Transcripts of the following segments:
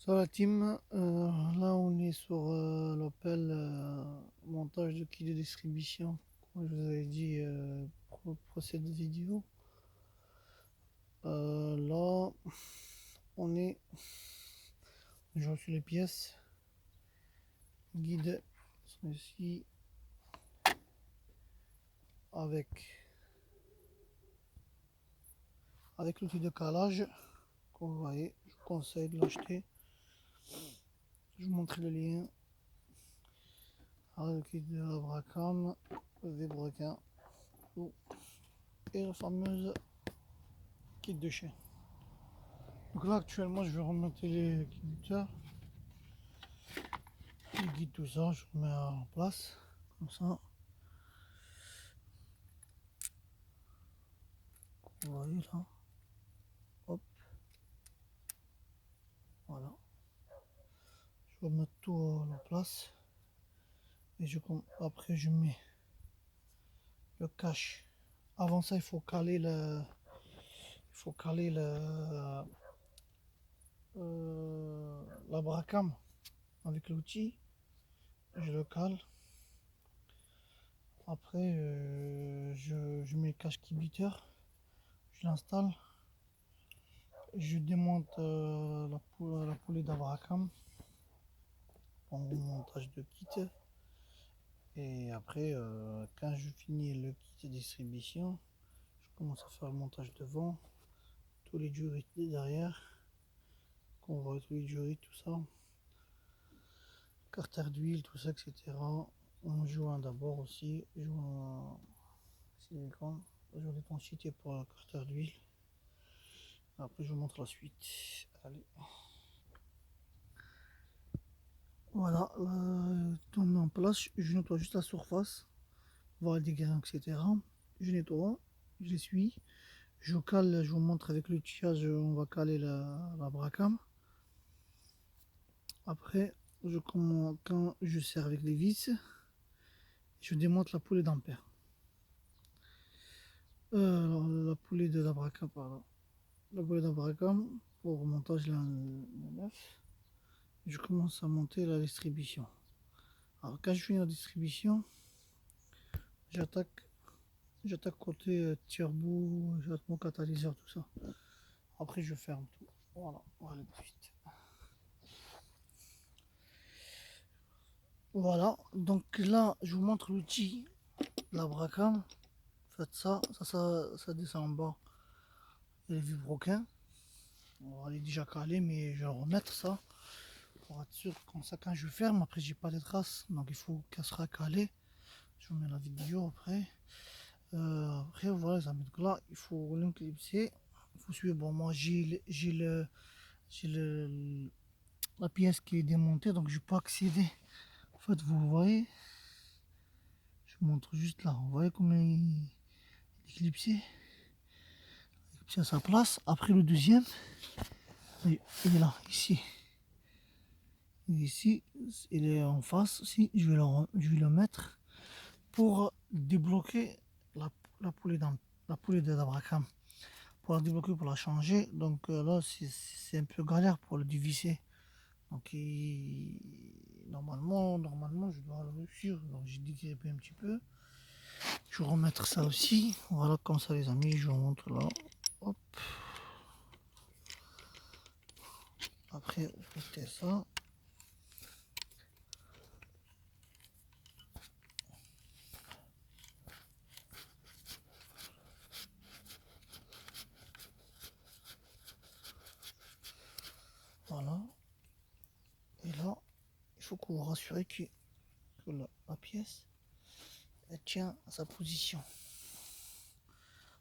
Ça la team, là on est sur l'appel montage de kit de distribution, comme je vous avais dit pour cette vidéo. Là on j'ai reçu les pièces, guide sont ici avec l'outil de calage, comme vous voyez, je vous conseille de l'acheter. Je vous montre le lien avec le kit de la Bracam, le V-Brequin et la fameuse kit de chien. Donc là actuellement je vais remonter les buteurs, les guides, tout ça, je remets en place comme ça. Vous voyez là, hop, voilà. Je vais mettre tout en place et après je mets le cache. Avant ça il faut caler la bracam avec l'outil. Je le cale. Après je mets le cache kibiteur, je l'installe. Je démonte la poulie d'Abracam pour le montage de kit. Et après, quand je finis le kit de distribution, je commence à faire le montage devant, tous les jurys derrière, qu'on voit tous les jurys, tout ça, carter d'huile, tout ça, etc. On joint d'abord aussi, joint silicone, joint d'étanchéité pour la carter d'huile. Après, je vous montre la suite. Allez. Voilà, tout mis en place, je nettoie juste la surface, voir les dégâts, etc. Je nettoie, je l'essuie, je cale, je vous montre avec l'outillage, on va caler la bracam. Après, quand je serre avec les vis, je démonte la poulie d'ampère. La poulie de la bracam, pardon. La poulie de la bracam, pour montage la neuf, je commence à monter la distribution. Alors quand je finis la distribution, j'attaque côté turbo, j'attaque mon catalyseur, tout ça. Après je ferme tout. Voilà, on va aller plus vite. Voilà, donc là je vous montre l'outil, la bracam. Faites ça descend en bas. Il y a les vibroquins. On va les déjà calé, mais je vais remettre ça pour être sûr, comme ça quand je ferme, après j'ai pas de traces. Donc il faut qu'elle sera calée. Je vous mets la vidéo après. Après voilà les amis, donc là il faut l'inclipser. Il faut suivre. Bon, moi la pièce qui est démontée, donc je peux accéder. En fait, vous voyez, je vous montre juste là. Vous voyez comment il est éclipsé. À sa place. Après le deuxième, il est là, ici. Ici, il est en face. Si je vais le mettre pour débloquer la poulie de l'Abracam. Pour la débloquer, pour la changer. Donc là, c'est un peu galère pour le dévisser. Donc normalement, je dois le réussir. Donc j'ai dégripé un petit peu. Je vais remettre ça aussi. Voilà, comme ça les amis, je vous montre là. Hop. Après, vous faites ça. Voilà. Et là, il faut que vous rassurez que la pièce elle tient à sa position.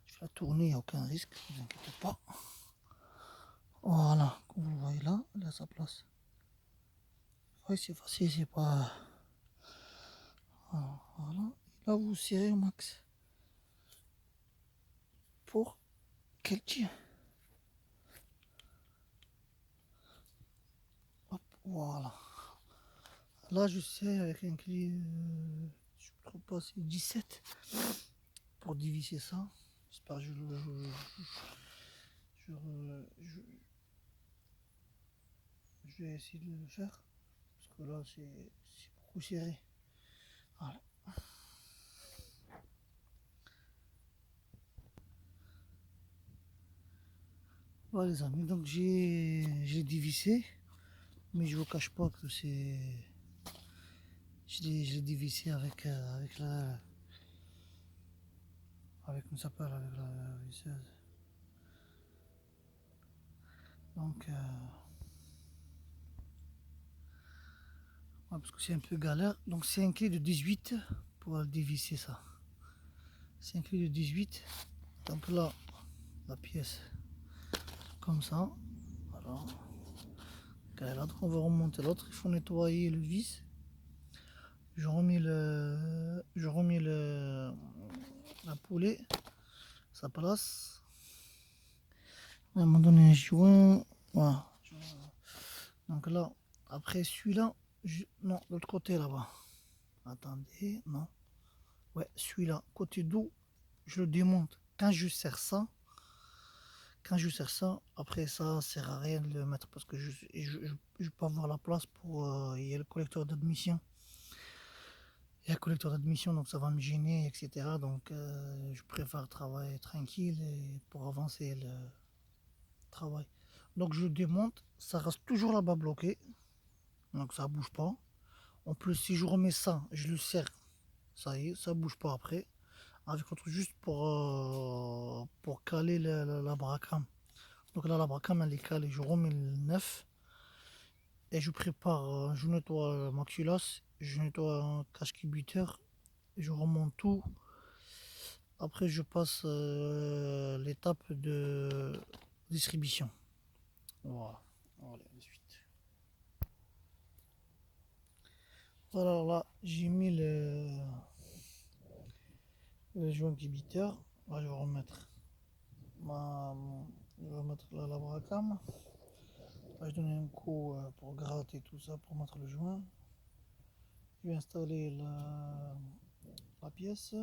Je vais la tourner, il n'y a aucun risque, ne vous inquiétez pas. Voilà, comme vous le voyez là, elle est à sa place. Oui, c'est facile, c'est pas. Voilà. Et là, vous serrez au max pour qu'elle tire. Hop, voilà. Là, je sais avec un clé, je ne trouve pas, c'est 17 pour diviser ça. J'espère que Je vais essayer de le faire. Parce que là, c'est beaucoup serré. Voilà. Voilà les amis, donc j'ai dévissé. Mais je vous cache pas que c'est... Je l'ai dévissé avec, avec la... Avec, comment ça s'appelle, avec la visseuse. Donc... ouais, parce que c'est un peu galère. Donc c'est un clé de 18 pour dévisser ça. C'est un clé de 18. Donc là, la pièce comme ça. Voilà. Donc on va remonter l'autre. Il faut nettoyer le vis. Je remets la poulet, sa place. À un moment donné un joint. Voilà. Donc là, après celui-là, non, l'autre côté là-bas. Attendez, non. Ouais, celui-là, côté dos, je le démonte. Quand je sers ça, après ça sert à rien de le mettre parce que je peux avoir la place pour. Il y a le collecteur d'admission. Il y a le collecteur d'admission, donc ça va me gêner, etc. Donc je préfère travailler tranquille et pour avancer le travail. Donc je démonte, ça reste toujours là-bas bloqué, donc ça bouge pas. En plus, si je remets ça, je le serre, ça y est, ça bouge pas après. Avec autre juste pour caler la bracame. Donc là, la bracame elle est calée, je remets le neuf et je prépare, je nettoie ma culasse, je nettoie un cache-cubiteur, je remonte tout. Après, je passe l'étape de distribution. Voilà. Voilà, ensuite. Alors là, j'ai mis le joint cubiteur. Là, je vais remettre je vais remettre la bracame. Là, je donne un coup pour gratter tout ça, pour mettre le joint. Je vais installer la pièce.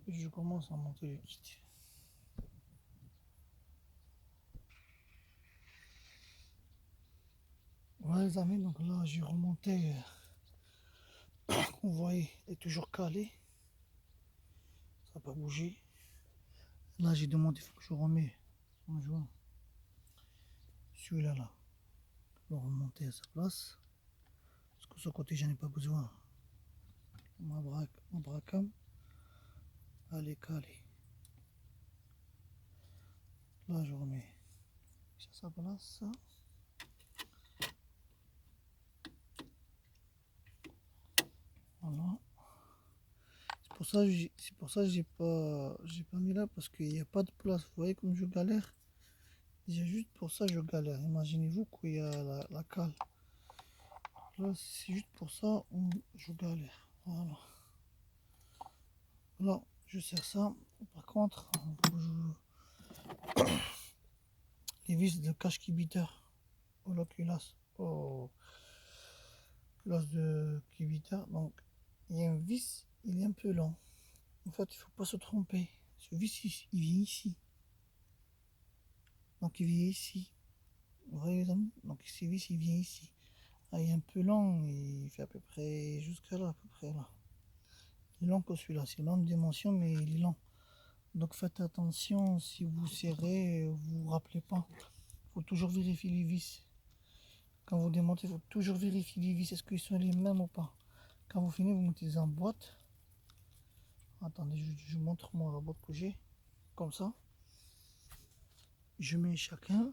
Et je commence à monter le kit. Voilà les amis, donc là j'ai remonté, vous voyez, il est toujours calé, ça n'a pas bougé. Là j'ai demandé, il faut que je remets mon joint, celui-là là, pour remonter à sa place, parce que ce côté j'en ai pas besoin. Ma bracame, elle est calée. Là je remets à sa place. Voilà. C'est pour ça que j'ai pas mis là parce qu'il n'y a pas de place. Vous voyez comme je galère. Déjà juste pour ça je galère. Imaginez-vous qu'il y a la cale. Là c'est juste pour ça je galère. Voilà. Là je sers ça. Par contre, les vis de cache-cubiteur au culasse, au culasse de cubiteur. Donc il y a un vis, il est un peu lent. En fait, il faut pas se tromper. Ce vis, il vient ici. Donc il vient ici. Vous voyez les amis? Donc ce vis, il vient ici. Ah, il est un peu lent, il fait à peu près jusqu'à là, à peu près là. Il est lent que celui-là, c'est lent de dimension, mais il est lent. Donc faites attention, si vous serrez, vous vous rappelez pas. Il faut toujours vérifier les vis. Quand vous démontez, il faut toujours vérifier les vis, est-ce qu'ils sont les mêmes ou pas. Quand vous finissez, vous mettez en boîte. Attendez, je montre moi la boîte que j'ai. Comme ça. Je mets chacun.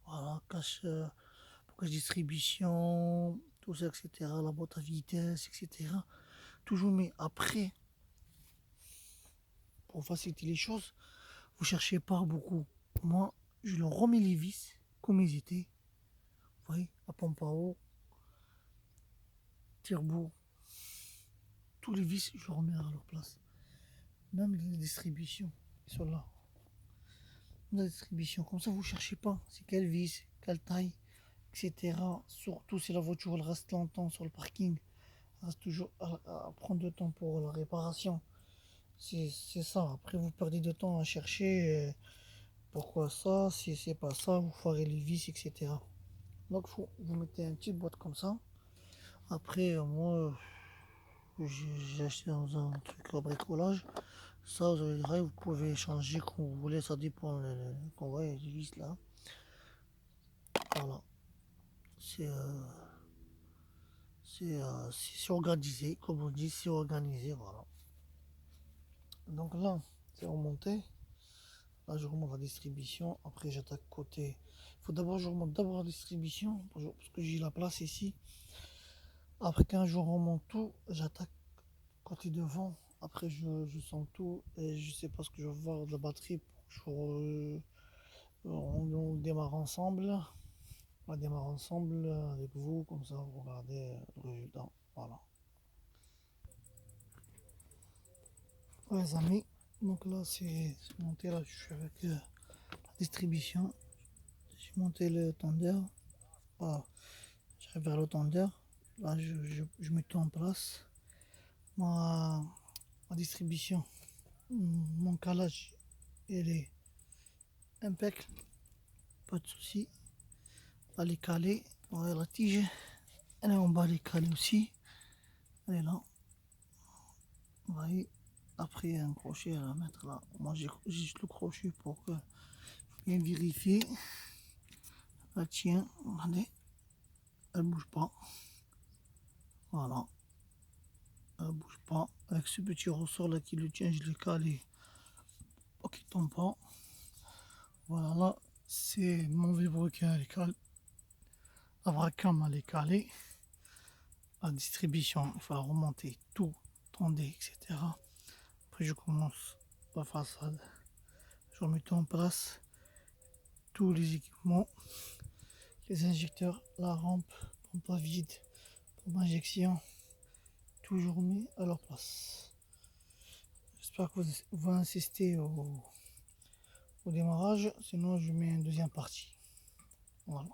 Voilà, cache distribution, tout ça, etc. La boîte à vitesse, etc. Toujours, mais après, pour faciliter les choses, vous cherchez pas beaucoup. Moi, je leur remets les vis comme ils étaient. Vous voyez, la pompe à eau, tire-bouts, tous les vis, je remets à leur place. Même les distributions, ils sont là. La distribution, comme ça, vous cherchez pas. C'est quelle vis, quelle taille, etc. Surtout si la voiture elle reste longtemps sur le parking, elle reste toujours à prendre de temps pour la réparation. C'est ça. Après, vous perdez de temps à chercher pourquoi ça, si c'est pas ça, vous foirez les vis, etc. Donc vous mettez une petite boîte comme ça. Après, moi, j'ai acheté dans un truc à bricolage. Ça, vous pouvez changer quand vous voulez, ça dépend qu'on voit les vis là. Voilà, c'est c'est organisé, comme on dit, c'est organisé, voilà. Donc là, c'est remonté. Là, je remonte la distribution. Après, j'attaque côté. Il faut d'abord, je remonte d'abord la distribution parce que j'ai la place ici. Après, quand je remonte tout, j'attaque côté devant. Après, je sens tout et je sais pas ce que je vais voir de la batterie pour que on démarre ensemble. On va démarrer ensemble avec vous, comme ça vous regardez le résultat. Voilà. Ouais, les amis, donc là c'est monté, là je suis avec la distribution. J'ai monté le tendeur. Voilà. J'arrive vers le tendeur. Là je mets tout en place. Ma distribution, mon calage, il est impeccable, pas de souci. Elle est calée. Ouais, la tige, elle est en bas, elle est calée aussi. Elle est là. Vous voyez, après il y a un crochet à la mettre là. Moi j'ai juste le crochet pour que bien vérifier. Elle tient, regardez, elle bouge pas. Voilà, elle bouge pas. Avec ce petit ressort là qui le tient, je l'ai calé pour qu'il tombe pas. Voilà, là c'est mon vilebrequin, elle est calée. La Bracam elle est calée. La distribution, il faut la remonter tout, tonder, etc. Après je commence la façade. Je remets tout en place. Tous les équipements, les injecteurs, la rampe, pompe à vide, pompe injection, toujours mis à leur place. J'espère que vous insistez au démarrage, sinon je mets une deuxième partie. Voilà.